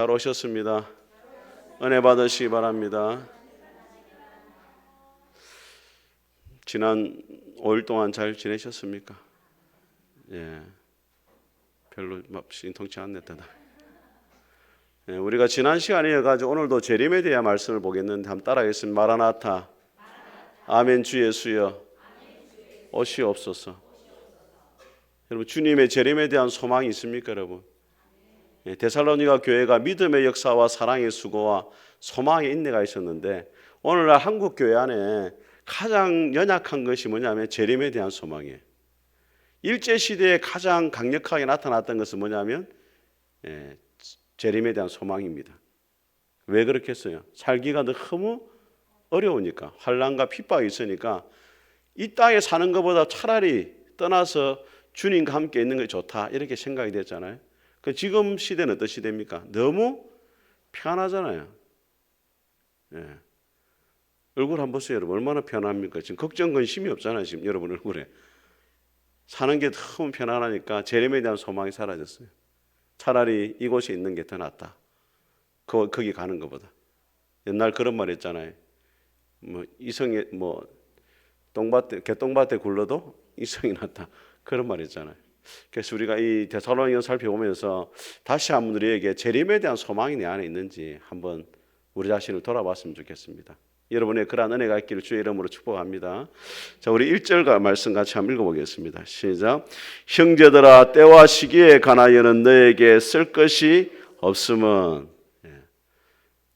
잘 오셨습니다. 은혜 받으시기 바랍니다. 지난 5일 동안 잘 지내셨습니까? 예, 별로 신통치 않았다. 예, 우리가 지난 시간에 이어가지고 오늘도 재림에 대한 말씀을 보겠는데 한번 따라하겠습니다. 마라나타, 아멘 주 예수여, 오시옵소서. 여러분, 주님의 재림에 대한 소망이 있습니까, 여러분? 데살로니가 교회가 믿음의 역사와 사랑의 수고와 소망의 인내가 있었는데 오늘날 한국 교회 안에 가장 연약한 것이 뭐냐면 재림에 대한 소망이에요. 일제 시대에 가장 강력하게 나타났던 것은 뭐냐면 재림에 대한 소망입니다. 왜 그렇겠어요? 살기가 너무 어려우니까, 환난과 핍박이 있으니까 이 땅에 사는 것보다 차라리 떠나서 주님과 함께 있는 게 좋다, 이렇게 생각이 됐잖아요. 지금 시대는 어떤 시대입니까? 너무 편하잖아요. 예. 얼굴 한번 보세요, 여러분. 얼마나 편합니까? 지금 걱정, 근심이 없잖아요. 지금 여러분 얼굴에. 사는 게 너무 편안하니까 재림에 대한 소망이 사라졌어요. 차라리 이곳에 있는 게 더 낫다. 거기 가는 것보다. 옛날 그런 말 했잖아요. 이성에 개똥밭에 굴러도 이성이 낫다. 그런 말 했잖아요. 그래서 우리가 이 데살로니가 살펴보면서 다시 한번 우리에게 재림에 대한 소망이 내 안에 있는지 한번 우리 자신을 돌아봤으면 좋겠습니다. 여러분의 그러한 은혜가 있기를 주의 이름으로 축복합니다. 자, 우리 1절과 말씀 같이 한번 읽어보겠습니다. 시작. 형제들아, 때와 시기에 관하여는 너에게 쓸 것이 없음은.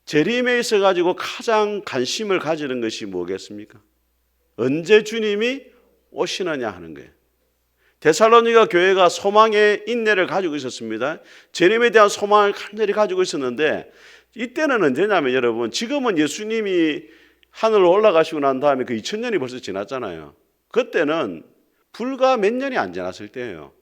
재림에 있어 가지고 가장 관심을 가지는 것이 뭐겠습니까? 언제 주님이 오시느냐 하는 거예요. 데살로니가 교회가 소망의 인내를 가지고 있었습니다. 재림에 대한 소망을 간절히 가지고 있었는데 이때는 언제냐면 여러분, 지금은 예수님이 하늘로 올라가시고 난 다음에 그 2000년이 벌써 지났잖아요. 그때는 불과 몇 년이 안 지났을 때예요.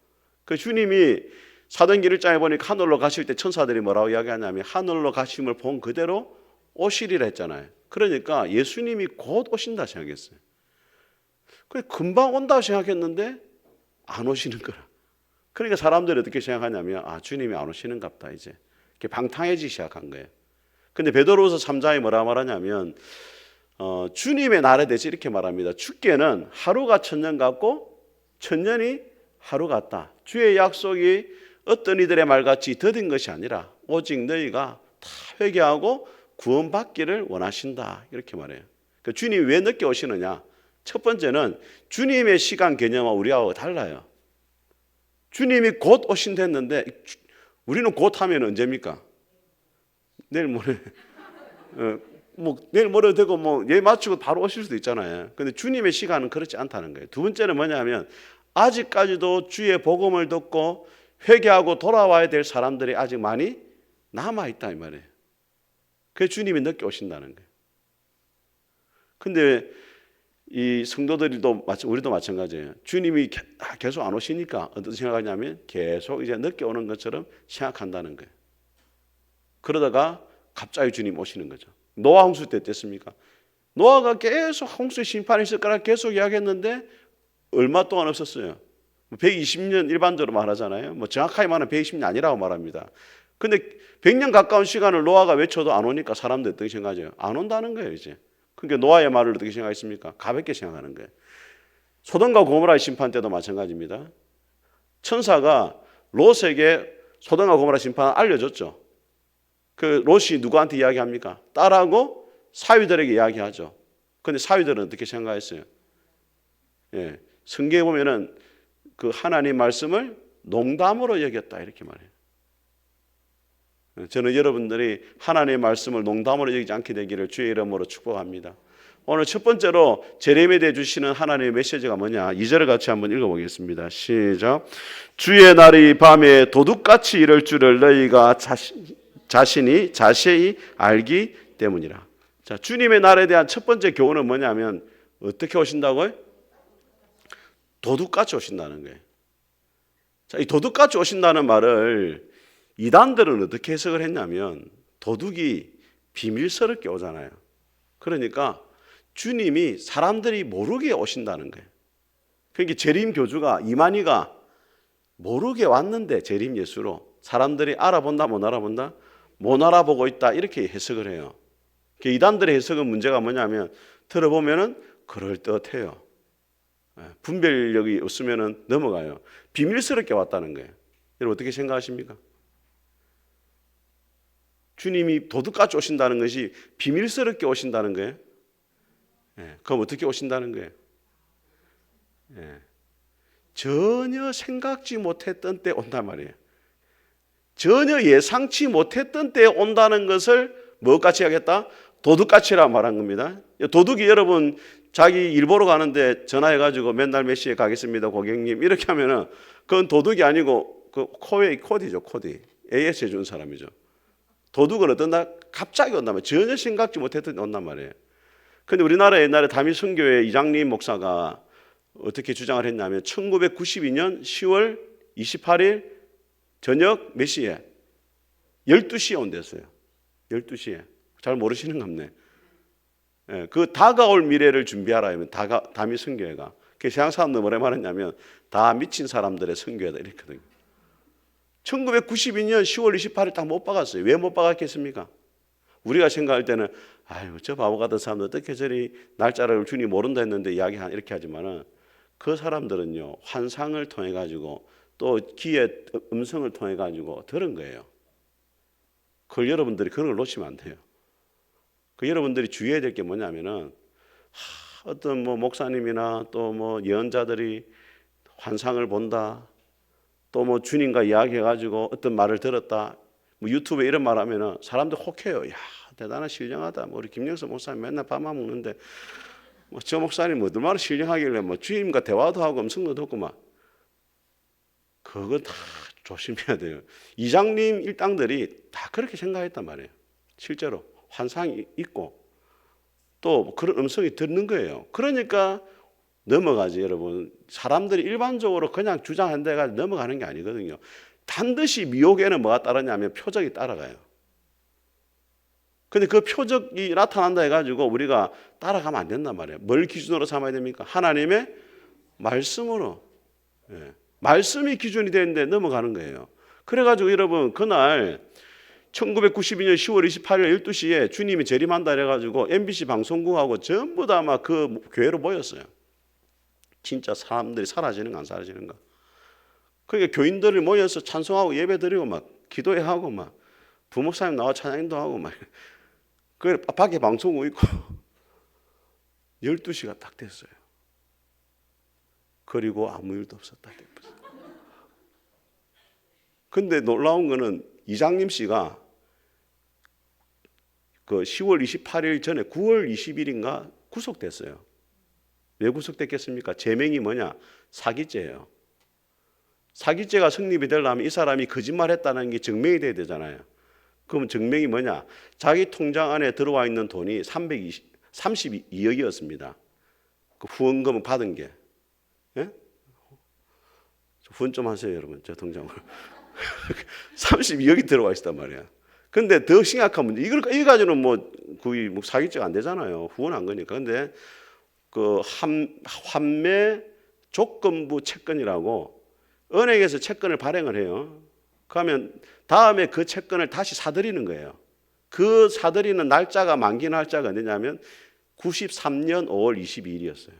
그 주님이 사도행전 1장에 보니까 하늘로 가실 때 천사들이 뭐라고 이야기하냐면 하늘로 가심을 본 그대로 오시리라 했잖아요. 그러니까 예수님이 곧 오신다 생각했어요. 금방 온다고 생각했는데 안 오시는 거라. 그러니까 사람들이 어떻게 생각하냐면 주님이 안 오시는갑다, 이제. 이렇게 방탕해지기 시작한 거예요. 근데 베드로후서 3장에 뭐라 말하냐면 주님의 날에 대해서 이렇게 말합니다. 주께는 하루가 천년 같고 천년이 하루 같다. 주의 약속이 어떤 이들의 말같이 더딘 것이 아니라 오직 너희가 다 회개하고 구원받기를 원하신다, 이렇게 말해요. 그러니까 주님이 왜 늦게 오시느냐? 첫 번째는 주님의 시간 개념은 우리하고 달라요. 주님이 곧 오신댔는데 우리는 곧 하면 언제입니까? 내일 모레. 내일 모레 되고 예배 마치고 바로 오실 수도 있잖아요. 근데 주님의 시간은 그렇지 않다는 거예요. 두 번째는 뭐냐면 아직까지도 주의 복음을 듣고 회개하고 돌아와야 될 사람들이 아직 많이 남아있다, 이 말이에요. 그래서 주님이 늦게 오신다는 거예요. 근데 이 성도들도 우리도 마찬가지예요. 주님이 계속 안 오시니까 어떻게 생각하냐면 계속 이제 늦게 오는 것처럼 생각한다는 거예요. 그러다가 갑자기 주님 오시는 거죠. 노아 홍수 때 어땠습니까? 노아가 계속 홍수 심판이 있을 거라 계속 이야기했는데 얼마 동안 없었어요? 120년 일반적으로 말하잖아요. 정확하게 말하면 120년 아니라고 말합니다. 근데 100년 가까운 시간을 노아가 외쳐도 안 오니까 사람들이 어떻게 생각하죠? 안 온다는 거예요, 이제. 그러니까 노아의 말을 어떻게 생각했습니까? 가볍게 생각하는 거예요. 소돔과 고모라의 심판 때도 마찬가지입니다. 천사가 롯에게 소돔과 고모라 심판을 알려줬죠. 그 롯이 누구한테 이야기합니까? 딸하고 사위들에게 이야기하죠. 그런데 사위들은 어떻게 생각했어요? 성경에 보면은 그 하나님 말씀을 농담으로 여겼다, 이렇게 말해요. 저는 여러분들이 하나님의 말씀을 농담으로 여기지 않게 되기를 주의 이름으로 축복합니다. 오늘 첫 번째로 재림에 대해 주시는 하나님의 메시지가 뭐냐? 2절을 같이 한번 읽어보겠습니다. 시작. 주의 날이 밤에 도둑같이 이를 줄을 너희가 자신이 자세히 알기 때문이라. 자, 주님의 날에 대한 첫 번째 교훈은 뭐냐면 어떻게 오신다고요? 도둑같이 오신다는 거예요. 자, 이 도둑같이 오신다는 말을 이단들은 어떻게 해석을 했냐면 도둑이 비밀스럽게 오잖아요. 그러니까 주님이 사람들이 모르게 오신다는 거예요. 그러니까 재림 교주가 이만희가 모르게 왔는데 재림 예수로 사람들이 알아본다 못 알아본다? 못 알아보고 있다 이렇게 해석을 해요. 이단들의 해석은 문제가 뭐냐면 들어보면은 그럴듯해요. 분별력이 없으면은 넘어가요. 비밀스럽게 왔다는 거예요. 여러분 어떻게 생각하십니까? 주님이 도둑같이 오신다는 것이 비밀스럽게 오신다는 거예요. 그럼 어떻게 오신다는 거예요? 전혀 생각지 못했던 때 온단 말이에요. 전혀 예상치 못했던 때에 온다는 것을 무엇같이 하겠다? 도둑같이라 말한 겁니다. 도둑이 여러분 자기 일 보러 가는데 전화해가지고 맨날 몇 시에 가겠습니다 고객님 이렇게 하면은 그건 도둑이 아니고 그 코디죠. 코디. AS 해준 사람이죠. 도둑은 어떤 날 갑자기 온단 말이에요. 전혀 생각지 못했던 때 온단 말이에요. 근데 우리나라 옛날에 다미성교회 이장림 목사가 어떻게 주장을 했냐면 1992년 10월 28일 저녁 몇 시에? 12시에 온댔어요. 12시에. 잘 모르시는 갑네. 그 다가올 미래를 준비하라. 다미 선교회가. 세상 사람들 뭐라 말했냐면 다 미친 사람들의 선교회다 이랬거든요. 1992년 10월 28일 딱 못 박았어요. 왜 못 박았겠습니까? 우리가 생각할 때는 아유 저 바보 같은 사람들 어떻게 저리 날짜를 주니 모른다 했는데 이렇게 하지만은 그 사람들은요 환상을 통해 가지고 또 귀의 음성을 통해 가지고 들은 거예요. 그걸 여러분들이 그런 걸 놓치면 안 돼요. 그 여러분들이 주의해야 될 게 뭐냐면은 어떤 뭐 목사님이나 또 뭐 예언자들이 환상을 본다. 또 뭐 주님과 이야기해 가지고 어떤 말을 들었다. 뭐 유튜브에 이런 말 하면은 사람들 혹해요. 야, 대단한 신령하다. 뭐 우리 김영석 목사님 맨날 밥만 먹는데 뭐 저 목사님 뭐 얼마나 신령하길래 뭐 주님과 대화도 하고 음성도 듣고 막 그거 다 조심해야 돼요. 이장님 일당들이 다 그렇게 생각했단 말이에요. 실제로 환상이 있고 또 그런 음성이 듣는 거예요. 그러니까 넘어가지 여러분. 사람들이 일반적으로 그냥 주장한 데가 넘어가는 게 아니거든요. 반드시 미혹에는 뭐가 따르냐면 표적이 따라가요. 근데 그 표적이 나타난다 해가지고 우리가 따라가면 안 된단 말이에요. 뭘 기준으로 삼아야 됩니까? 하나님의 말씀으로. 말씀이 기준이 되는데 넘어가는 거예요. 그래가지고 여러분 그날 1992년 10월 28일 12시에 주님이 재림한다 해가지고 MBC 방송국하고 전부 다 막 그 교회로 모였어요. 진짜 사람들이 사라지는가 안 사라지는가. 그러니까 교인들이 모여서 찬송하고 예배 드리고 막 기도하고 막 부목사님 나와 찬양도 하고 막 그 밖에 방송국 있고 12시가 딱 됐어요. 그리고 아무 일도 없었다. 근데 놀라운 거는 이장림 씨가 그 10월 28일 전에 9월 20일인가 구속됐어요. 왜 구속됐겠습니까? 제명이 뭐냐? 사기죄예요. 사기죄가 성립이 되려면 이 사람이 거짓말했다는 게 증명이 돼야 되잖아요. 그럼 증명이 뭐냐? 자기 통장 안에 들어와 있는 돈이 32억이었습니다. 그 후원금을 받은 게. 예? 후원 좀 하세요, 여러분. 저 통장으로. 32억이 들어와 있단 말이야. 근데 더 심각한 문제. 이거 가지고는 뭐 거의 뭐 사기죄가 안 되잖아요. 후원 안 거니까. 근데 그 환매 조건부 채권이라고 은행에서 채권을 발행을 해요. 그러면 다음에 그 채권을 다시 사들이는 거예요. 그 사들이는 날짜가 만기 날짜가 언제냐면 93년 5월 22일이었어요.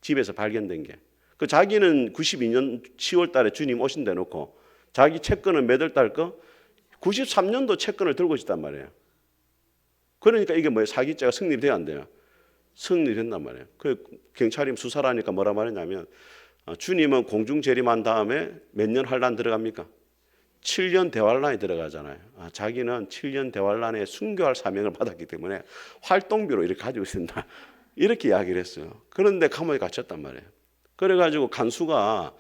집에서 발견된 게. 그 자기는 92년 10월 달에 주님 오신다 놓고 자기 채권은 몇 월 달 거? 93년도 채권을 들고 있단 말이에요. 그러니까 이게 뭐예요? 사기죄가 성립돼야 안 돼요. 성립된단 말이에요. 그 경찰이 수사를 하니까 뭐라 말했냐면 주님은 공중 재림한 다음에 몇 년 환란 들어갑니까? 7년 대환란에 들어가잖아요. 자기는 7년 대환란에 순교할 사명을 받았기 때문에 활동비로 이렇게 가지고 있습니다. 이렇게 이야기를 했어요. 그런데 감옥에 갇혔단 말이에요. 그래가지고 간수가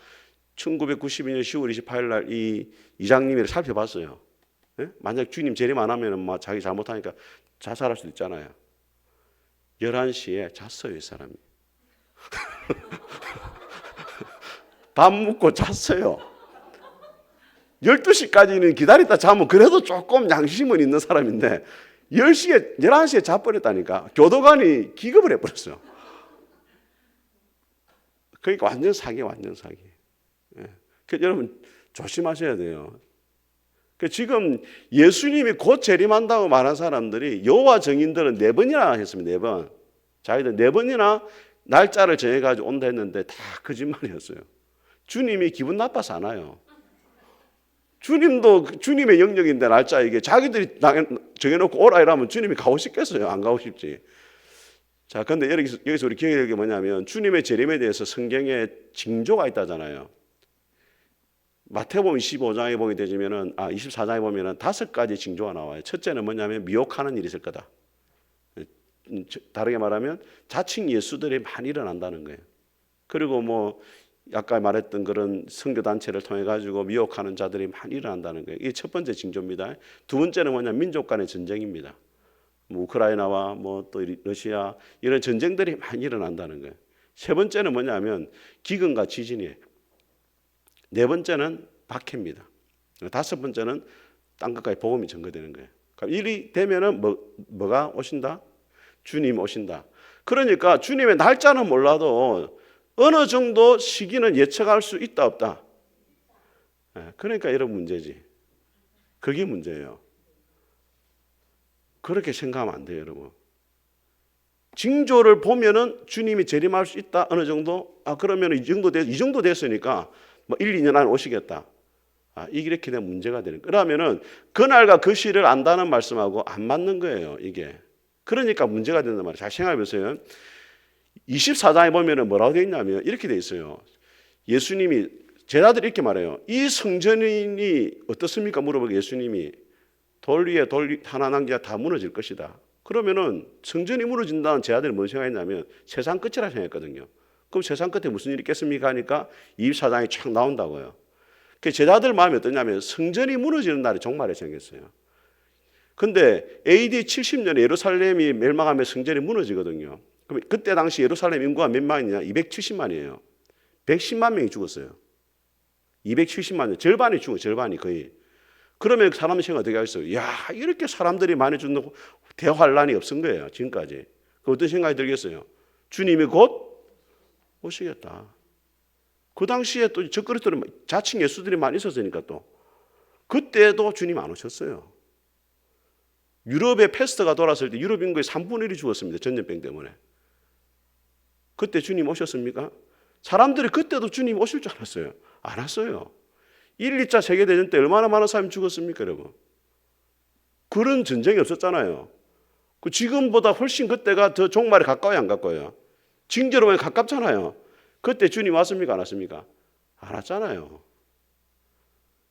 1992년 10월 28일 날 이 이장님을 살펴봤어요. 예? 만약 주님 재림 안 하면 막 자기 잘못하니까 자살할 수도 있잖아요. 11시에 잤어요, 이 사람이. 밥 먹고 잤어요. 12시까지는 기다렸다 자면 그래도 조금 양심은 있는 사람인데 11시에 자버렸다니까. 교도관이 기겁을 해버렸어요. 그러니까 완전 사기. 예. 여러분 조심하셔야 돼요. 지금 예수님이 곧 재림한다고 말한 사람들이 여호와 증인들은 4번이나 했습니다. 4번. 자기들 4번이나 날짜를 정해가지고 온다 했는데 다 거짓말이었어요. 주님이 기분 나빠서 안 와요. 주님도 주님의 영역인데 날짜 이게 자기들이 정해놓고 오라 이러면 주님이 가고 싶겠어요? 안 가고 싶지. 자, 근데 여기서 우리 기억해야 될 게 뭐냐면 주님의 재림에 대해서 성경에 징조가 있다잖아요. 마태복음 25장에 보게 되면은 24장에 보면은 5가지 징조가 나와요. 첫째는 뭐냐면 미혹하는 일이 있을 거다. 다르게 말하면 자칭 예수들이 많이 일어난다는 거예요. 그리고 뭐 아까 말했던 그런 선교 단체를 통해 가지고 미혹하는 자들이 많이 일어난다는 거예요. 이게 첫 번째 징조입니다. 두 번째는 뭐냐면 민족 간의 전쟁입니다. 뭐 우크라이나와 뭐 또 러시아 이런 전쟁들이 많이 일어난다는 거예요. 세 번째는 뭐냐면 기근과 지진이에요. 네 번째는 박해입니다. 다섯 번째는 땅끝까지 복음이 전거되는 거예요. 그러니까 일이 되면은 뭐가 오신다? 주님 오신다. 그러니까 주님의 날짜는 몰라도 어느 정도 시기는 예측할 수 있다 없다. 그러니까 이런 문제지. 그게 문제예요. 그렇게 생각하면 안 돼요, 여러분. 징조를 보면은 주님이 재림할 수 있다. 어느 정도? 그러면 이 정도 됐으니까 뭐 1, 2년 안에 오시겠다. 이렇게 되면 문제가 되는 거예요. 그러면은 그날과 그 시를 안다는 말씀하고 안 맞는 거예요, 이게. 그러니까 문제가 된단 말이에요. 잘 생각해 보세요. 24장에 보면은 뭐라고 되어 있냐면 이렇게 되어 있어요. 예수님이 제자들이 이렇게 말해요. 이 성전이 어떻습니까? 물어보고 예수님이 돌 위에 돌 하나 남기야 다 무너질 것이다. 그러면은 성전이 무너진다는 제자들이 뭔 생각했냐면 세상 끝이라 생각했거든요. 그럼 세상 끝에 무슨 일이 있겠습니까? 하니까 24장이 쫙 나온다고요. 그 제자들 마음이 어떠냐면 성전이 무너지는 날이 종말에 생겼어요. 근데 AD 70년에 예루살렘이 멸망하면 성전이 무너지거든요. 그럼 그때 당시 예루살렘 인구가 몇 만이냐? 270만이에요. 110만 명이 죽었어요. 270만 명. 절반이 죽어, 절반이 거의. 그러면 사람 생각 어떻게 하겠어요? 야, 이렇게 사람들이 많이 죽는 대환란이 없은 거예요, 지금까지. 그 어떤 생각이 들겠어요? 주님이 곧 오시겠다. 그 당시에 또 적그리스도들 자칭 예수들이 많이 있었으니까 또 그때도 주님 안 오셨어요. 유럽에 패스트가 돌았을 때 유럽 인구의 3분의 1이 죽었습니다. 전염병 때문에. 그때 주님 오셨습니까? 사람들이 그때도 주님 오실 줄 알았어요. 안 왔어요. 1, 2차 세계대전 때 얼마나 많은 사람이 죽었습니까, 여러분? 그런 전쟁이 없었잖아요. 지금보다 훨씬 그때가 더 종말에 가까워요, 안 가까워요? 징조로 보면 가깝잖아요. 그때 주님 왔습니까, 안 왔습니까? 안 왔잖아요.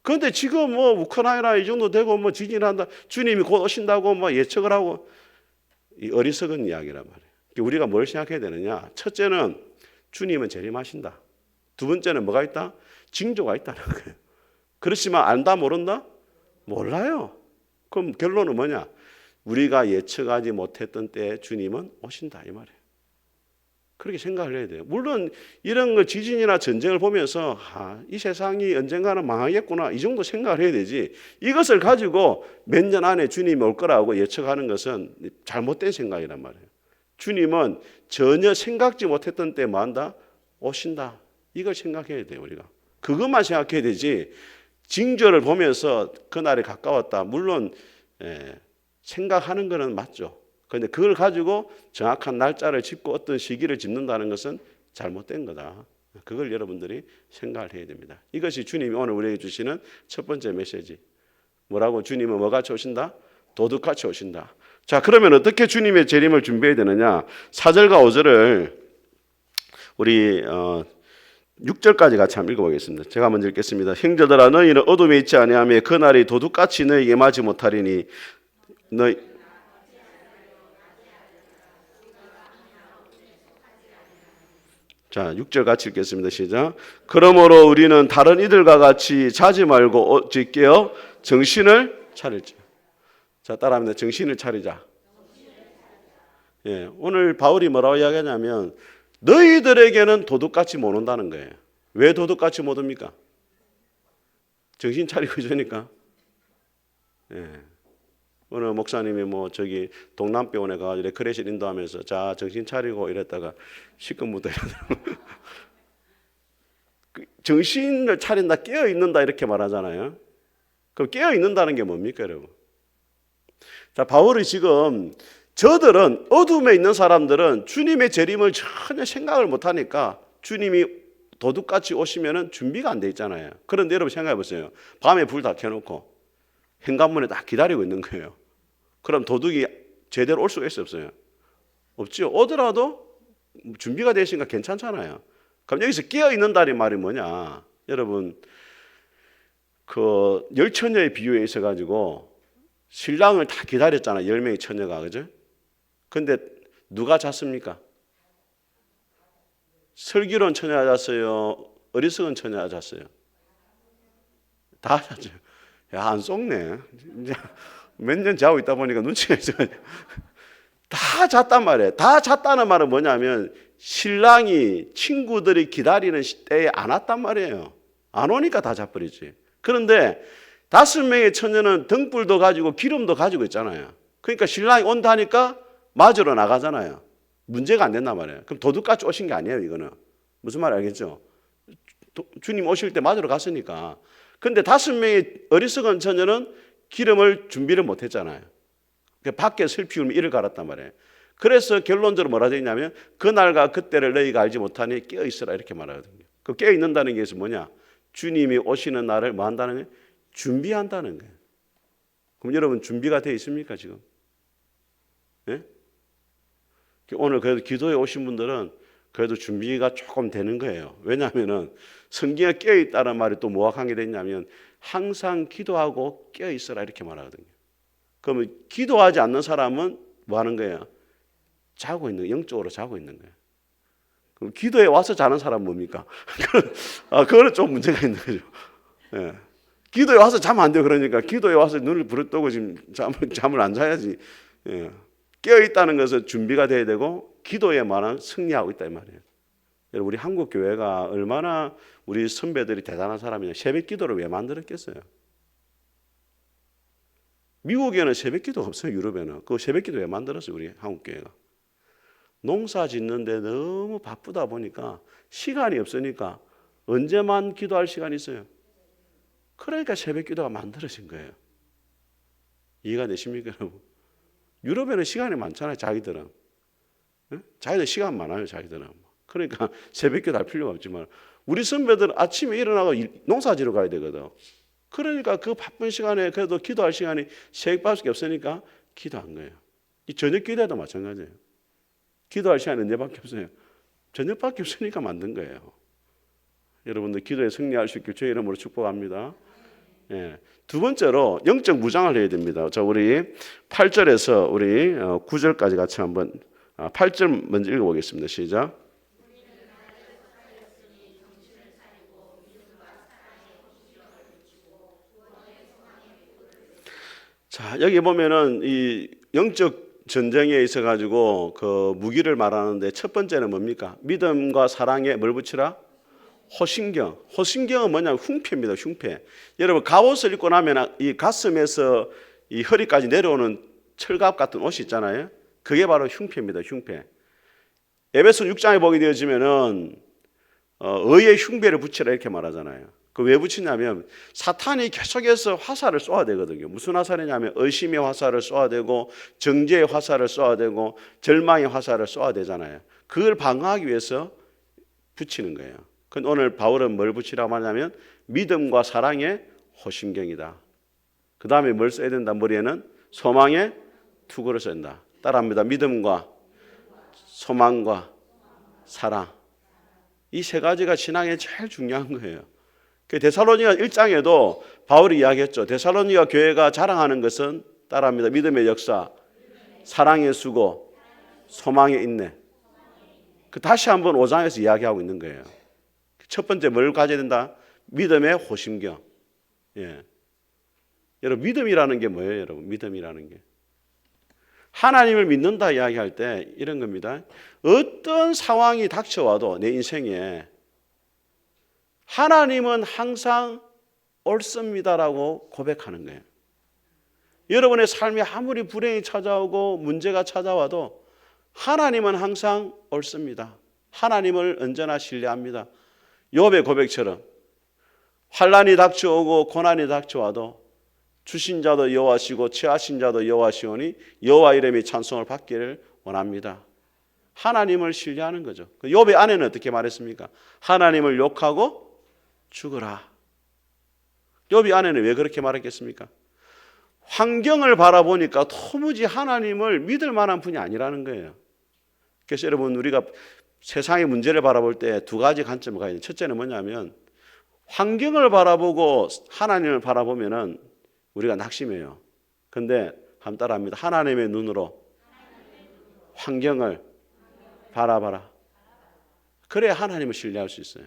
그런데 지금 뭐 우크라이나 이 정도 되고 뭐 지진한다, 주님이 곧 오신다고 뭐 예측을 하고 이 어리석은 이야기란 말이에요. 우리가 뭘 생각해야 되느냐? 첫째는 주님은 재림하신다. 두 번째는 뭐가 있다? 징조가 있다는 거예요. 그렇지만 안다 모른다? 몰라요. 그럼 결론은 뭐냐? 우리가 예측하지 못했던 때에 주님은 오신다 이 말이에요. 그렇게 생각을 해야 돼요. 물론 이런 거 지진이나 전쟁을 보면서 이 세상이 언젠가는 망하겠구나 이 정도 생각을 해야 되지, 이것을 가지고 몇 년 안에 주님이 올 거라고 예측하는 것은 잘못된 생각이란 말이에요. 주님은 전혀 생각지 못했던 때에 뭐 한다? 오신다. 이걸 생각해야 돼요, 우리가. 그것만 생각해야 되지, 징조를 보면서 그날이 가까웠다. 물론 생각하는 것은 맞죠. 그런데 그걸 가지고 정확한 날짜를 짚고 어떤 시기를 짚는다는 것은 잘못된 거다. 그걸 여러분들이 생각을 해야 됩니다. 이것이 주님이 오늘 우리에게 주시는 첫 번째 메시지. 뭐라고? 주님은 뭐같이 오신다? 도둑같이 오신다. 자, 그러면 어떻게 주님의 재림을 준비해야 되느냐? 4절과 5절을 우리 6절까지 같이 한번 읽어보겠습니다. 제가 먼저 읽겠습니다. 형제들아, 너희는 어둠에 있지 아니하며 그 날이 도둑같이 너희에게 임하지 못하리니 너희 자, 6절 같이 읽겠습니다. 시작. 그러므로 우리는 다른 이들과 같이 자지 말고 오직 깨어 정신을 차릴지. 자, 따라합니다. 정신을 차리자. 예, 오늘 바울이 뭐라고 이야기하냐면 너희들에게는 도둑같이 못 온다는 거예요. 왜 도둑같이 못 옵니까? 정신 차리고 있으니까. 예. 어느 목사님이 뭐 저기 동남병원에 가서 레크레이션 인도하면서 자 정신 차리고 이랬다가 시끄부터 정신을 차린다, 깨어 있는다 이렇게 말하잖아요. 그럼 깨어 있는다는 게 뭡니까, 여러분? 자, 바울이 지금 저들은 어둠에 있는 사람들은 주님의 재림을 전혀 생각을 못 하니까 주님이 도둑같이 오시면은 준비가 안 돼 있잖아요. 그런데 여러분 생각해 보세요. 밤에 불 다 켜놓고 현관문에 딱 기다리고 있는 거예요. 그럼 도둑이 제대로 올 수가 있어요, 없어요? 없죠. 오더라도 준비가 되어 있으니까 괜찮잖아요. 그럼 여기서 깨어 있는다는 말이 뭐냐? 여러분, 그 열처녀의 비유에 있어 가지고 신랑을 다 기다렸잖아요. 10명의 처녀가, 그죠? 근데 누가 잤습니까? 슬기로운 처녀가 잤어요? 어리석은 처녀가 잤어요? 다 잤죠. 야, 안 속네. 몇 년 자고 있다 보니까 눈치가 있어가지고. 다 잤단 말이에요. 다 잤다는 말은 뭐냐면 신랑이 친구들이 기다리는 때에 안 왔단 말이에요. 안 오니까 다 자버리지. 그런데 5명의 처녀는 등불도 가지고 기름도 가지고 있잖아요. 그러니까 신랑이 온다 하니까 맞으러 나가잖아요. 문제가 안 된단 말이에요. 그럼 도둑같이 오신 게 아니에요, 이거는. 무슨 말 알겠죠? 주님 오실 때 맞으러 갔으니까. 근데 5명의 어리석은 처녀는 기름을 준비를 못 했잖아요. 밖에 슬피 울며 이를 갈았단 말이에요. 그래서 결론적으로 뭐라 되어 있냐면 그날과 그때를 너희가 알지 못하니 깨어 있으라 이렇게 말하거든요. 그 깨어 있는다는 게 뭐냐? 주님이 오시는 날을 뭐 한다는 거예요? 준비한다는 거예요. 그럼 여러분 준비가 되어 있습니까 지금? 예? 오늘 그래도 기도에 오신 분들은 그래도 준비가 조금 되는 거예요. 왜냐하면은 성경에 깨어 있다는 말이 또 뭐가 되냐면 항상 기도하고 깨어 있어라 이렇게 말하거든요. 그러면 기도하지 않는 사람은 뭐 하는 거예요? 자고 있는 거예요. 영적으로 자고 있는 거예요. 그럼 기도에 와서 자는 사람은 뭡니까? 그거는 좀 문제가 있는 거죠. 예. 기도에 와서 자면 안 돼요. 그러니까 기도에 와서 눈을 부릅뜨고 지금 잠을 안 자야지. 예. 깨어 있다는 것은 준비가 돼야 되고 기도에만은 승리하고 있다 이 말이에요. 여러분 우리 한국 교회가 얼마나 우리 선배들이 대단한 사람이냐. 새벽 기도를 왜 만들었겠어요? 미국에는 새벽 기도가 없어요. 유럽에는. 그 새벽 기도 왜 만들었어요? 우리 한국 교회가. 농사 짓는데 너무 바쁘다 보니까 시간이 없으니까 언제만 기도할 시간이 있어요? 그러니까 새벽 기도가 만들어진 거예요. 이해가 되십니까, 여러분? 유럽에는 시간이 많잖아요, 자기들은. 네? 자기들 시간 많아요, 자기들은. 그러니까 새벽 기도 할 필요가 없지만 우리 선배들은 아침에 일어나고 농사 지러 가야 되거든. 그러니까 그 바쁜 시간에 그래도 기도할 시간이 새벽밖에 없으니까 기도한 거예요. 이 저녁 기도도 마찬가지예요. 기도할 시간이 언제밖에 없어요? 저녁밖에 없으니까 만든 거예요. 여러분들 기도에 승리할 수 있길 주의 이름으로 축복합니다. 예. 두 번째로 영적 무장을 해야 됩니다. 자, 우리 8절에서 우리 9절까지 같이 한번 8절 먼저 읽어보겠습니다. 시작. 자, 여기 보면은 이 영적 전쟁에 있어 가지고 그 무기를 말하는데 첫 번째는 뭡니까? 믿음과 사랑에 뭘 붙이라? 호신경. 호신경은 뭐냐면 흉패입니다. 흉패. 여러분 갑옷을 입고 나면 이 가슴에서 이 허리까지 내려오는 철갑 같은 옷이 있잖아요. 그게 바로 흉패입니다. 흉패. 에베소 6장에 보게 되어지면은 의의 흉배를 붙이라 이렇게 말하잖아요. 그 왜 붙이냐면 사탄이 계속해서 화살을 쏘아야 되거든요. 무슨 화살이냐면 의심의 화살을 쏘아야 되고 정죄의 화살을 쏘아야 되고 절망의 화살을 쏘아야 되잖아요. 그걸 방어하기 위해서 붙이는 거예요. 근데 오늘 바울은 뭘 붙이라고 하냐면 믿음과 사랑의 호신경이다. 그 다음에 뭘 써야 된다? 머리에는 소망의 투구를 써야 된다. 따라합니다. 믿음과 소망과 사랑. 이 세 가지가 신앙에 제일 중요한 거예요. 데살로니가 1장에도 바울이 이야기했죠. 데살로니가 교회가 자랑하는 것은 따라합니다. 믿음의 역사, 사랑의 수고, 소망의 인내. 그 다시 한번 5장에서 이야기하고 있는 거예요. 첫 번째 뭘 가져야 된다? 믿음의 호심경. 예. 여러분 믿음이라는 게 뭐예요, 여러분? 믿음이라는 게 하나님을 믿는다 이야기할 때 이런 겁니다. 어떤 상황이 닥쳐와도 내 인생에 하나님은 항상 옳습니다라고 고백하는 거예요. 여러분의 삶에 아무리 불행이 찾아오고 문제가 찾아와도 하나님은 항상 옳습니다. 하나님을 언제나 신뢰합니다. 욥의 고백처럼 환난이 닥쳐오고 고난이 닥쳐와도 주신 자도 여호와시고 취하신 자도 여호와시오니 여호와 이름이 찬송을 받기를 원합니다. 하나님을 신뢰하는 거죠. 욥의 아내는 어떻게 말했습니까? 하나님을 욕하고 죽어라. 욥의 아내는 왜 그렇게 말했겠습니까? 환경을 바라보니까 도무지 하나님을 믿을 만한 분이 아니라는 거예요. 그래서 여러분, 우리가 세상의 문제를 바라볼 때 두 가지 관점을 가야 돼요. 첫째는 뭐냐면 환경을 바라보고 하나님을 바라보면은 우리가 낙심해요. 근데 한번 따라합니다. 하나님의 눈으로 환경을 바라봐라. 그래야 하나님을 신뢰할 수 있어요.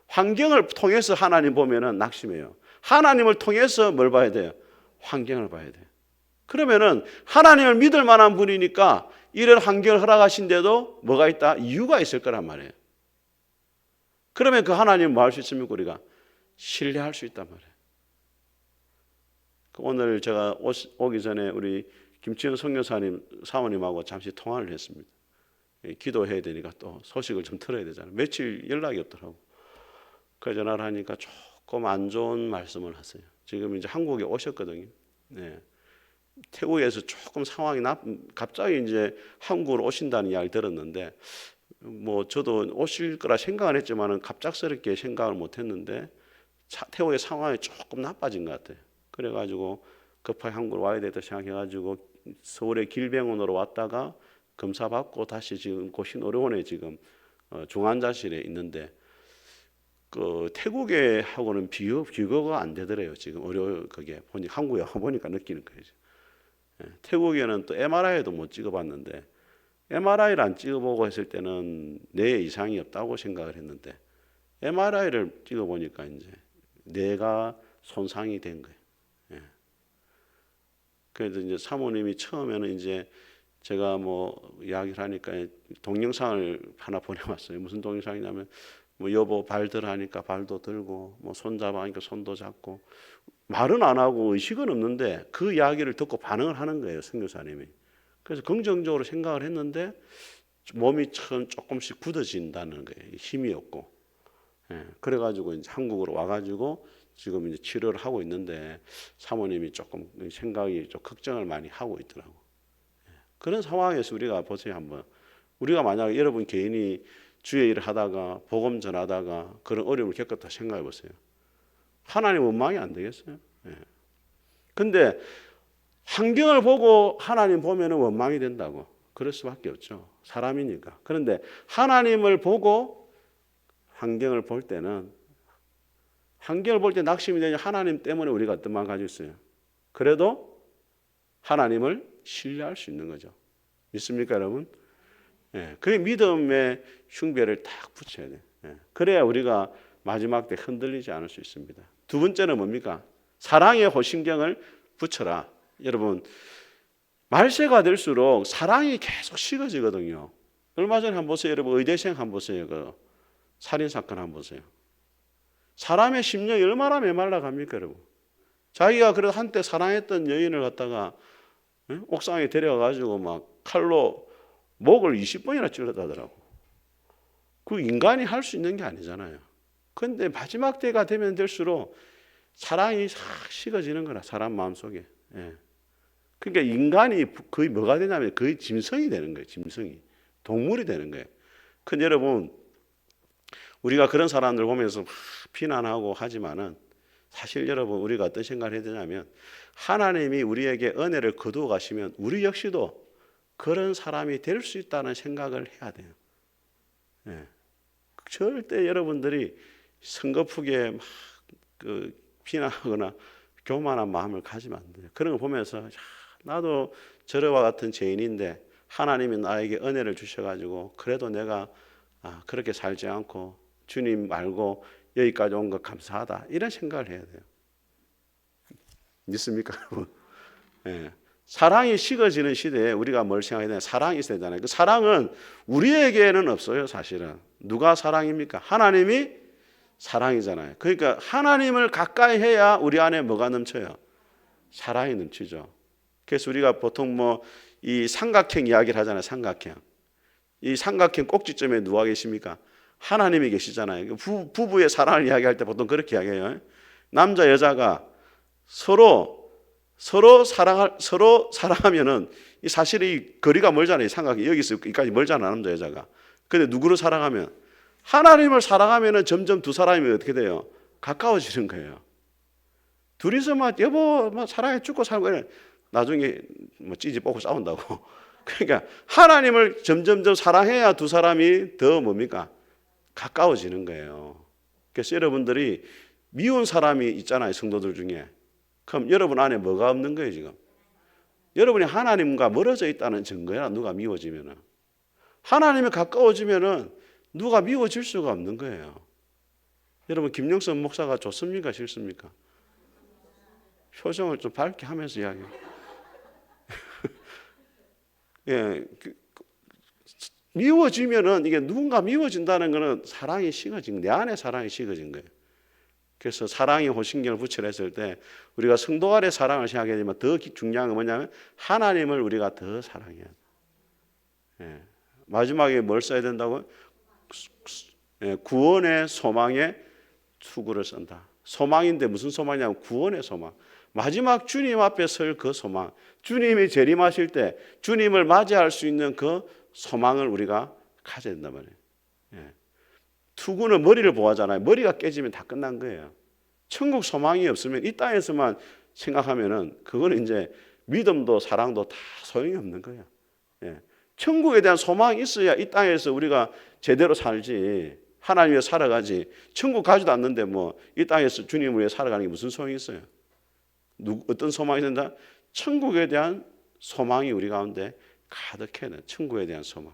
환경을 통해서 하나님 보면은 낙심해요. 하나님을 통해서 뭘 봐야 돼요? 환경을 봐야 돼요. 그러면은 하나님을 믿을 만한 분이니까 이런 환경을 허락하신데도 뭐가 있다? 이유가 있을 거란 말이에요. 그러면 그 하나님 뭐 할 수 있습니까? 우리가 신뢰할 수 있단 말이에요. 오늘 제가 오기 전에 우리 김치현 선교사님 사모님하고 잠시 통화를 했습니다. 기도해야 되니까 또 소식을 좀 들어야 되잖아요. 며칠 연락이 없더라고. 그래서 전화를 하니까 조금 안 좋은 말씀을 하세요. 지금 이제 한국에 오셨거든요. 네. 태국에서 조금 상황이 갑자기 이제 한국으로 오신다는 이야기 들었는데, 뭐 저도 오실 거라 생각은 했지만은 갑작스럽게 생각을 못 했는데 태국의 상황이 조금 나빠진 것 같아요. 그래가지고 급하게 한국으로 와야 되겠다 생각해가지고 서울의 길병원으로 왔다가 검사 받고 다시 지금 고신의료원에 지금 중환자실에 있는데, 그 태국에 하고는 비교가 안 되더래요. 지금 그게 보니까 한국에 와보니까 느끼는 거예요. 태국에는 또 MRI도 못 찍어봤는데, MRI를 안 찍어보고 했을 때는 뇌에 이상이 없다고 생각을 했는데 MRI를 찍어보니까 이제 뇌가 손상이 된 거예요. 그래서 이제 사모님이 처음에는 이제 제가 뭐 이야기를 하니까 동영상을 하나 보내왔어요. 무슨 동영상이냐면 뭐 여보 발 들어 하니까 발도 들고, 뭐 손 잡아 하니까 손도 잡고, 말은 안 하고 의식은 없는데 그 이야기를 듣고 반응을 하는 거예요, 선교사님이. 그래서 긍정적으로 생각을 했는데 몸이 조금씩 굳어진다는 거예요. 힘이 없고. 그래가지고 이제 한국으로 와가지고 지금 이제 치료를 하고 있는데 사모님이 조금 생각이 좀 걱정을 많이 하고 있더라고. 그런 상황에서 우리가 보세요, 한번. 우리가 만약 여러분 개인이 주의 일을 하다가 복음 전하다가 그런 어려움을 겪었다 생각해 보세요. 하나님 원망이 안 되겠어요? 근데 환경을 보고 하나님 보면은 원망이 된다고. 그럴 수밖에 없죠. 사람이니까. 그런데 하나님을 보고 환경을 볼 때는, 환경을 볼 때 낙심이 되냐? 하나님 때문에 우리가 어떤 마음 가지고 있어요? 그래도 하나님을 신뢰할 수 있는 거죠. 믿습니까, 여러분? 그 믿음의 흉배를 딱 붙여야 돼요. 그래야 우리가 마지막 때 흔들리지 않을 수 있습니다. 두 번째는 뭡니까? 사랑의 호심경을 붙여라. 여러분, 말세가 될수록 사랑이 계속 식어지거든요. 얼마 전에 한번 보세요. 여러분, 의대생 한번 보세요. 그 살인사건 한번 보세요. 사람의 심령이 얼마나 메말라 갑니까, 여러분? 자기가 그래도 한때 사랑했던 여인을 갖다가 옥상에 데려가가지고 막 칼로 목을 20번이나 찔렀다더라고. 그 인간이 할 수 있는 게 아니잖아요. 그런데 마지막 때가 되면 될수록 사랑이 싹 식어지는 거라, 사람 마음속에. 그러니까 인간이 거의 뭐가 되냐면 거의 짐승이 되는 거예요. 짐승이. 동물이 되는 거예요. 근데 여러분, 우리가 그런 사람들 보면서 막 비난하고 하지만은 사실 여러분, 우리가 어떤 생각을 해야 되냐면 하나님이 우리에게 은혜를 거두어 가시면 우리 역시도 그런 사람이 될 수 있다는 생각을 해야 돼요. 절대 여러분들이 성급하게 막 비난하거나 교만한 마음을 가지면 안 돼요. 그런 거 보면서 나도 저와 같은 죄인인데 하나님이 나에게 은혜를 주셔가지고 그래도 내가 그렇게 살지 않고 주님 알고 여기까지 온 것 감사하다, 이런 생각을 해야 돼요. 믿습니까, 여러분? 사랑이 식어지는 시대에 우리가 뭘 생각해야 되냐? 사랑이 있어야 되잖아요. 그 사랑은 우리에게는 없어요, 사실은. 누가 사랑입니까? 하나님이 사랑이잖아요. 그러니까 하나님을 가까이 해야 우리 안에 뭐가 넘쳐요? 사랑이 넘치죠. 그래서 우리가 보통 뭐 이 삼각형 이야기를 하잖아요. 삼각형. 이 삼각형 꼭지점에 누가 계십니까? 하나님이 계시잖아요. 부부의 사랑을 이야기할 때 보통 그렇게 이야기해요. 남자 여자가 서로 서로 사랑하면은 이 사실 이 거리가 멀잖아요. 삼각이 여기서 여기까지 멀잖아, 남자 여자가. 근데 누구를 사랑하면, 하나님을 사랑하면은 점점 두 사람이 어떻게 돼요? 가까워지는 거예요. 둘이서 막 여보 막 사랑해 죽고 살고 나중에 뭐 찌지 뽑고 싸운다고. 그러니까 하나님을 점점점 사랑해야 두 사람이 더 뭡니까? 가까워지는 거예요. 그래서 여러분들이 미운 사람이 있잖아요, 성도들 중에. 그럼 여러분 안에 뭐가 없는 거예요, 지금? 여러분이 하나님과 멀어져 있다는 증거야. 누가 미워지면은. 하나님이 가까워지면은 누가 미워질 수가 없는 거예요. 여러분, 김영선 목사가 좋습니까, 싫습니까? 표정을 좀 밝게 하면서 이야기해요. 예, 미워지면은, 이게 누군가 미워진다는 거는 사랑이 식어진, 내 안에 사랑이 식어진 거예요. 그래서 사랑이 호신경을 붙여냈을 때 우리가 성도 간의 사랑을 생각하게 되면 더 중요한 건 뭐냐면 하나님을 우리가 더 사랑해야 돼. 예. 마지막에 뭘 써야 된다고? 예, 구원의 소망의 투구를 쓴다. 소망인데 무슨 소망이냐면 구원의 소망. 마지막 주님 앞에 설 그 소망. 주님이 재림하실 때 주님을 맞이할 수 있는 그 소망을 우리가 가져야 된단 말이에요. 예. 투구는 머리를 보호하잖아요. 머리가 깨지면 다 끝난 거예요. 천국 소망이 없으면 이 땅에서만 생각하면은 그거는 이제 믿음도 사랑도 다 소용이 없는 거예요. 예. 천국에 대한 소망이 있어야 이 땅에서 우리가 제대로 살지. 하나님 위해 살아가지. 천국 가지도 않는데 뭐 이 땅에서 주님을 위해 살아가는 게 무슨 소용이 있어요? 어떤 소망이 된다? 천국에 대한 소망이 우리 가운데 가득해야 돼. 천국에 대한 소망.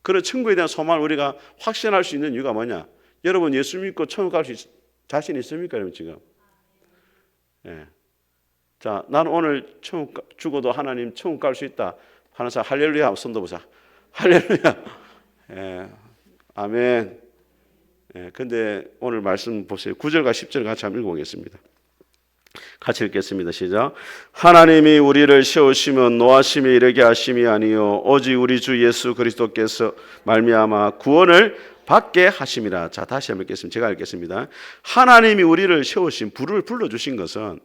그런 천국에 대한 소망을 우리가 확신할 수 있는 이유가 뭐냐? 여러분 예수 믿고 천국 갈 수 자신 있습니까? 여러분 지금? 예. 자, 나는 오늘 천국 죽어도 하나님 천국 갈 수 있다 하는 사람 할렐루야 손도 보자. 할렐루야. 예. 아멘. 예. 근데 오늘 말씀 보세요. 9절과 10절 같이 한번 읽어보겠습니다. 같이 읽겠습니다. 시작. 하나님이 우리를 세우시면 노하심에 이르게 하심이 아니요 오직 우리 주 예수 그리스도께서 말미암아 구원을 받게 하심이라. 자, 다시 한번 읽겠습니다. 제가 읽겠습니다. 하나님이 우리를 세우신 불을 불러주신 것은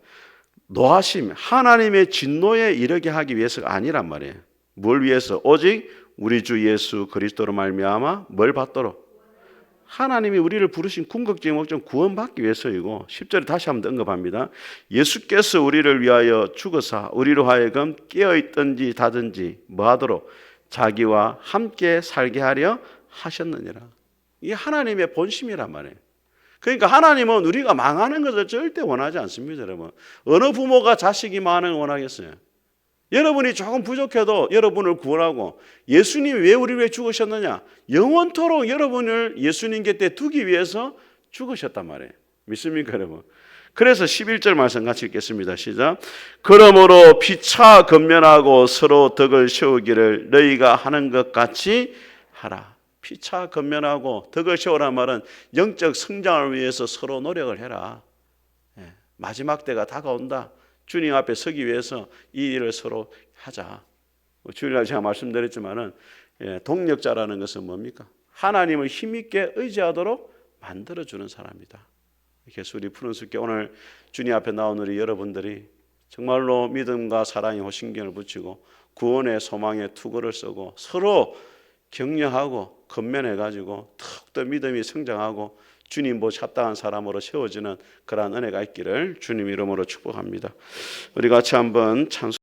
노하심, 하나님의 진노에 이르게 하기 위해서가 아니란 말이에요. 뭘 위해서? 오직 우리 주 예수 그리스도로 말미암아 뭘 받도록? 하나님이 우리를 부르신 궁극적인 목적은 구원받기 위해서이고 10절에 다시 한번 언급합니다. 예수께서 우리를 위하여 죽으사 우리로 하여금 깨어있든지 자든지 뭐하도록 자기와 함께 살게 하려 하셨느니라. 이게 하나님의 본심이란 말이에요. 그러니까 하나님은 우리가 망하는 것을 절대 원하지 않습니다. 여러분, 어느 부모가 자식이 망하는 걸 원하겠어요? 여러분이 조금 부족해도 여러분을 구원하고 예수님이 왜 우리를 위해 죽으셨느냐? 영원토록 여러분을 예수님 곁에 두기 위해서 죽으셨단 말이에요. 믿습니까 여러분? 그래서 11절 말씀 같이 읽겠습니다. 시작. 그러므로 피차 건면하고 서로 덕을 세우기를 너희가 하는 것 같이 하라. 피차 건면하고 덕을 세우라는 말은 영적 성장을 위해서 서로 노력을 해라. 마지막 때가 다가온다. 주님 앞에 서기 위해서 이 일을 서로 하자. 주일날 제가 말씀드렸지만은 동력자라는 것은 뭡니까? 하나님을 힘있게 의지하도록 만들어주는 사람이다. 그래서 우리 푸른숲께 오늘 주님 앞에 나온 우리 여러분들이 정말로 믿음과 사랑의 호신경을 붙이고 구원의 소망의 투구를 쓰고 서로 격려하고 건면해가지고 더욱더 믿음이 성장하고 주님 보시 합당한 사람으로 세워지는 그러한 은혜가 있기를 주님 이름으로 축복합니다. 우리 같이 한번 찬송